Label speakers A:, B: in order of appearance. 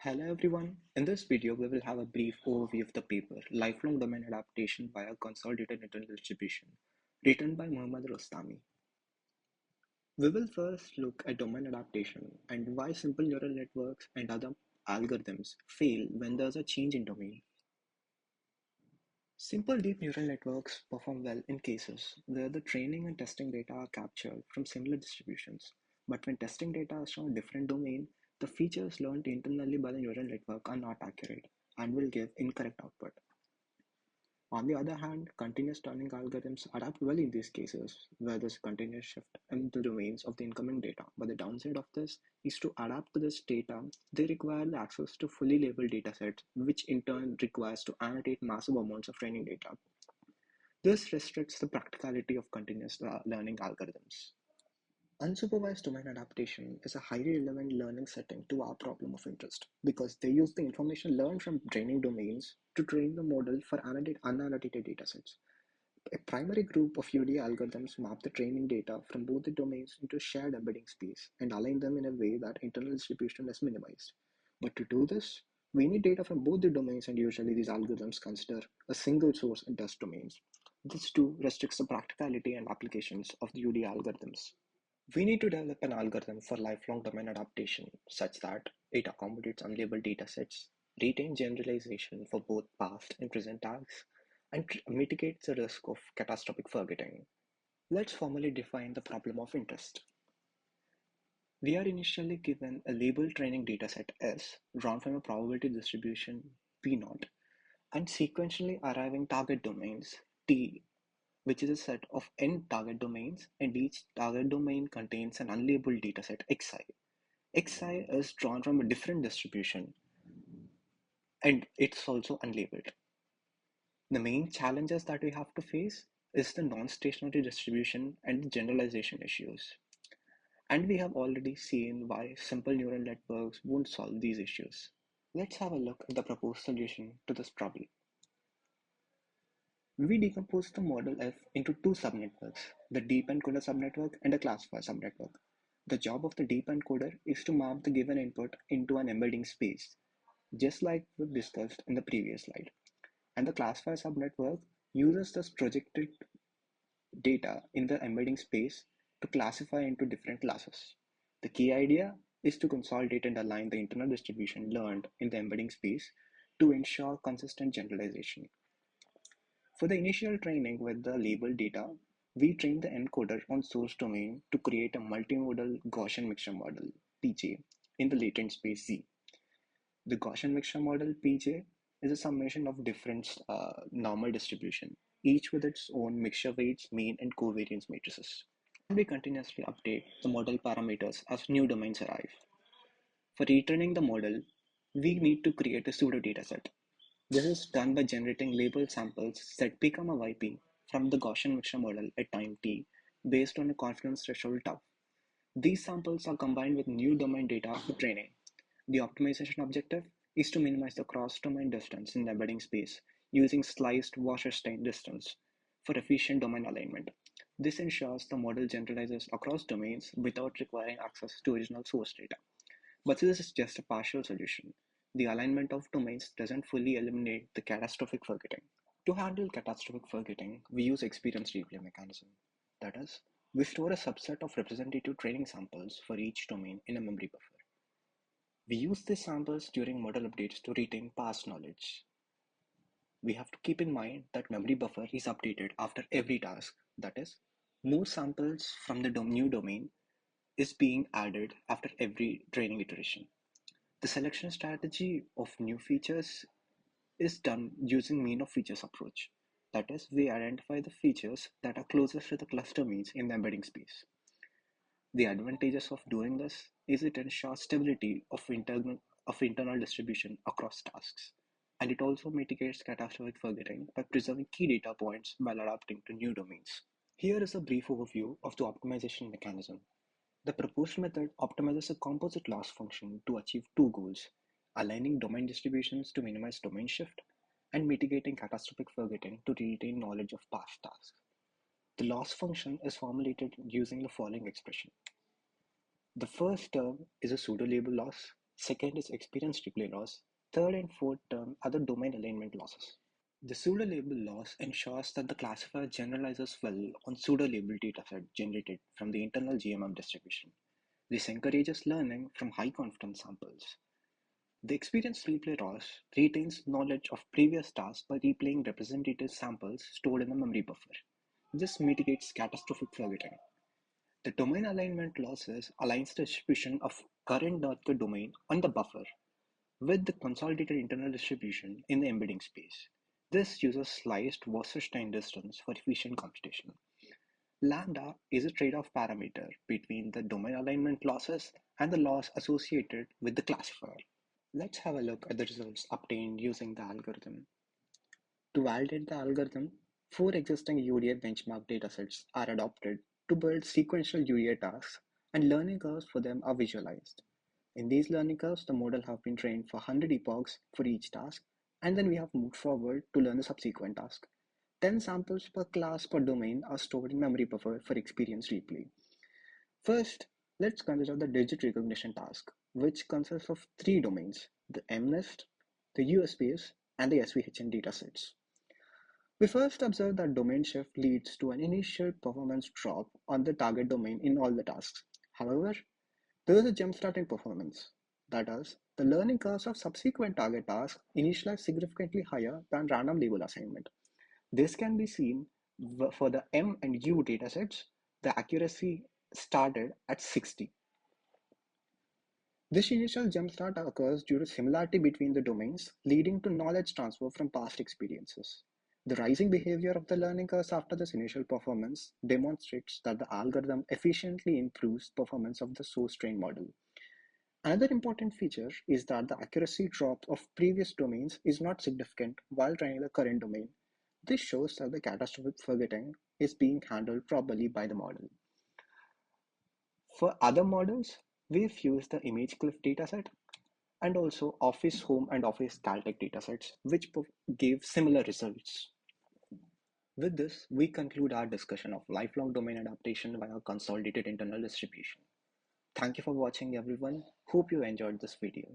A: Hello everyone. In this video, we will have a brief overview of the paper Lifelong Domain Adaptation via Consolidated Internal Distribution, written by Mohammad Rostami. We will first look at domain adaptation and why simple neural networks and other algorithms fail when there's a change in domain. Simple deep neural networks perform well in cases where the training and testing data are captured from similar distributions. But when testing data is from a different domain, the features learned internally by the neural network are not accurate and will give incorrect output. On the other hand, continuous learning algorithms adapt well in these cases, where there's a continuous shift in the domains of the incoming data. But the downside of this is to adapt to this data, they require the access to fully labeled datasets, which in turn requires to annotate massive amounts of training data. This restricts the practicality of continuous learning algorithms. Unsupervised domain adaptation is a highly relevant learning setting to our problem of interest because they use the information learned from training domains to train the model for unannotated datasets. A primary group of UDA algorithms map the training data from both the domains into a shared embedding space and align them in a way that internal distribution is minimized. But to do this, we need data from both the domains, and usually these algorithms consider a single source and test domains. This too restricts the practicality and applications of the UDA algorithms. We need to develop an algorithm for lifelong domain adaptation such that it accommodates unlabeled datasets, retains generalization for both past and present tags, and mitigates the risk of catastrophic forgetting. Let's formally define the problem of interest. We are initially given a labeled training dataset S drawn from a probability distribution P0 and sequentially arriving target domains T, which is a set of n target domains, and each target domain contains an unlabeled dataset xi. Xi is drawn from a different distribution and it's also unlabeled. The main challenges that we have to face is the non-stationary distribution and the generalization issues. And we have already seen why simple neural networks won't solve these issues. Let's have a look at the proposed solution to this problem. We decompose the model F into two subnetworks, the deep encoder subnetwork and a classifier subnetwork. The job of the deep encoder is to map the given input into an embedding space, just like we've discussed in the previous slide. And the classifier subnetwork uses this projected data in the embedding space to classify into different classes. The key idea is to consolidate and align the internal distribution learned in the embedding space to ensure consistent generalization. For the initial training with the labeled data, we train the encoder on source domain to create a multimodal Gaussian mixture model, PJ, in the latent space Z. The Gaussian mixture model, PJ, is a summation of different normal distribution, each with its own mixture weights, mean, and covariance matrices. And we continuously update the model parameters as new domains arrive. For retraining the model, we need to create a pseudo dataset. This is done by generating labeled samples that become a YP from the Gaussian mixture model at time t based on a confidence threshold tau. These samples are combined with new domain data for training. The optimization objective is to minimize the cross-domain distance in the embedding space using sliced Wasserstein distance for efficient domain alignment. This ensures the model generalizes across domains without requiring access to original source data. But this is just a partial solution. The alignment of domains doesn't fully eliminate the catastrophic forgetting. To handle catastrophic forgetting, we use experience replay mechanism. That is, we store a subset of representative training samples for each domain in a memory buffer. We use these samples during model updates to retain past knowledge. We have to keep in mind that memory buffer is updated after every task. That is, more samples from the new domain is being added after every training iteration. The selection strategy of new features is done using mean of features approach. That is, we identify the features that are closest to the cluster means in the embedding space. The advantages of doing this is it ensures stability of internal distribution across tasks, and it also mitigates catastrophic forgetting by preserving key data points while adapting to new domains. Here is a brief overview of the optimization mechanism. The proposed method optimizes a composite loss function to achieve two goals: aligning domain distributions to minimize domain shift, and mitigating catastrophic forgetting to retain knowledge of past tasks. The loss function is formulated using the following expression. The first term is a pseudo-label loss, Second is experience replay loss. Third and fourth term are the domain alignment losses. The pseudo-label loss ensures that the classifier generalizes well on pseudo-label dataset generated from the internal GMM distribution. This encourages learning from high-confidence samples. The experience replay loss retains knowledge of previous tasks by replaying representative samples stored in the memory buffer. This mitigates catastrophic forgetting. The domain alignment losses aligns the distribution of current domain on the buffer with the consolidated internal distribution in the embedding space. This uses sliced Wasserstein distance for efficient computation. Lambda is a trade-off parameter between the domain alignment losses and the loss associated with the classifier. Let's have a look at the results obtained using the algorithm. To validate the algorithm, four existing UDA benchmark datasets are adopted to build sequential UDA tasks, and learning curves for them are visualized. In these learning curves, the model have been trained for 100 epochs for each task, and then we have moved forward to learn the subsequent task. 10 samples per class per domain are stored in memory buffer for experience replay. First, let's consider the digit recognition task, which consists of three domains: the MNIST, the USPS, and the SVHN datasets. We first observe that domain shift leads to an initial performance drop on the target domain in all the tasks. However, there is a jumpstart in performance. That is, the learning curves of subsequent target tasks initialize significantly higher than random label assignment. This can be seen for the M and U datasets. The accuracy started at 60. This initial jumpstart occurs due to similarity between the domains, leading to knowledge transfer from past experiences. The rising behavior of the learning curves after this initial performance demonstrates that the algorithm efficiently improves performance of the source trained model. Another important feature is that the accuracy drop of previous domains is not significant while training the current domain. This shows that the catastrophic forgetting is being handled properly by the model. For other models, we've used the ImageCliff dataset and also Office Home and Office Caltech datasets, which gave similar results. With this, we conclude our discussion of lifelong domain adaptation via consolidated internal distribution. Thank you for watching, everyone. Hope you enjoyed this video.